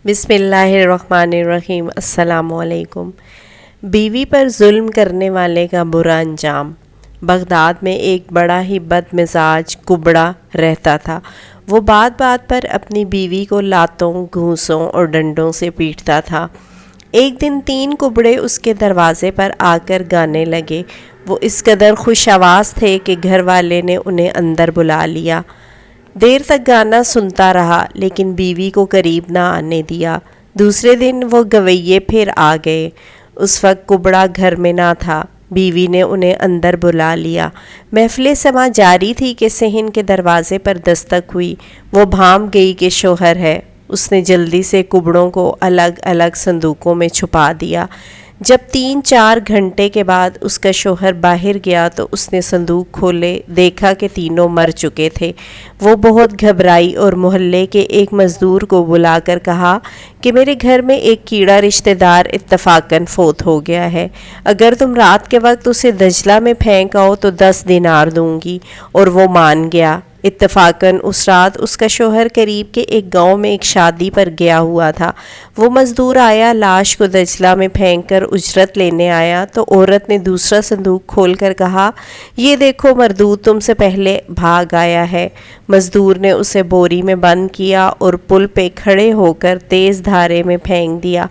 بسم اللہ الرحمن الرحیم۔ السلام علیکم۔ بیوی پر ظلم کرنے والے کا برا انجام۔ بغداد میں ایک بڑا ہی بد مزاج کبڑا رہتا تھا۔ وہ بات بات پر اپنی بیوی کو لاتوں، گھونسوں اور ڈنڈوں سے پیٹتا تھا۔ ایک دن 3 کبڑے اس کے دروازے پر آ کر گانے لگے۔ وہ اس قدر خوش آواز تھے کہ گھر والے نے انہیں اندر بلا لیا۔ دیر تک گانا سنتا رہا لیکن بیوی کو قریب نہ آنے دیا۔ دوسرے دن وہ گویے پھر آ گئے۔ اس وقت کبڑا گھر میں نہ تھا۔ بیوی نے انہیں اندر بلا لیا۔ محفل سماع جاری تھی کہ صحن کے دروازے پر دستک ہوئی۔ وہ بھانپ گئی کہ شوہر ہے۔ اس نے جلدی سے کبڑوں کو الگ الگ صندوقوں میں چھپا دیا۔ جب 3-4 گھنٹے کے بعد اس کا شوہر باہر گیا تو اس نے صندوق کھولے، دیکھا کہ تینوں مر چکے تھے۔ وہ بہت گھبرائی اور محلے کے ایک مزدور کو بلا کر کہا کہ میرے گھر میں ایک کیڑا رشتہ دار اتفاقاً فوت ہو گیا ہے۔ اگر تم رات کے وقت اسے دجلہ میں پھینک آؤ تو 10 دینار دوں گی۔ اور وہ مان گیا۔ اتفاقاً اس رات اس کا شوہر قریب کے ایک گاؤں میں ایک شادی پر گیا ہوا تھا۔ وہ مزدور آیا، لاش کو دجلہ میں پھینک کر اجرت لینے آیا تو عورت نے دوسرا صندوق کھول کر کہا، یہ دیکھو مردود تم سے پہلے بھاگ آیا ہے۔ مزدور نے اسے بوری میں بند کیا اور پل پہ کھڑے ہو کر تیز دھارے میں پھینک دیا۔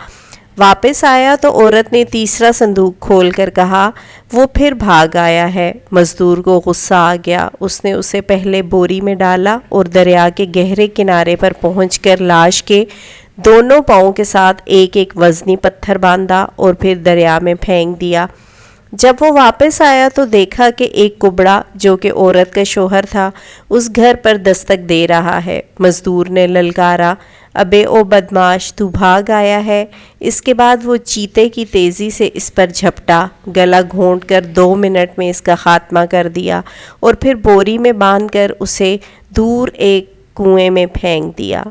واپس آیا تو عورت نے تیسرا صندوق کھول کر کہا، وہ پھر بھاگ آیا ہے۔ مزدور کو غصہ آ گیا۔ اس نے اسے پہلے بوری میں ڈالا اور دریا کے گہرے کنارے پر پہنچ کر لاش کے دونوں پاؤں کے ساتھ ایک ایک وزنی پتھر باندھا اور پھر دریا میں پھینک دیا۔ جب وہ واپس آیا تو دیکھا کہ ایک کبڑا جو کہ عورت کا شوہر تھا اس گھر پر دستک دے رہا ہے۔ مزدور نے للکارا، ابے او بدماش، تو بھاگ آیا ہے۔ اس کے بعد وہ چیتے کی تیزی سے اس پر جھپٹا، گلا گھونٹ کر 2 منٹ میں اس کا خاتمہ کر دیا اور پھر بوری میں باندھ کر اسے دور ایک کنویں میں پھینک دیا۔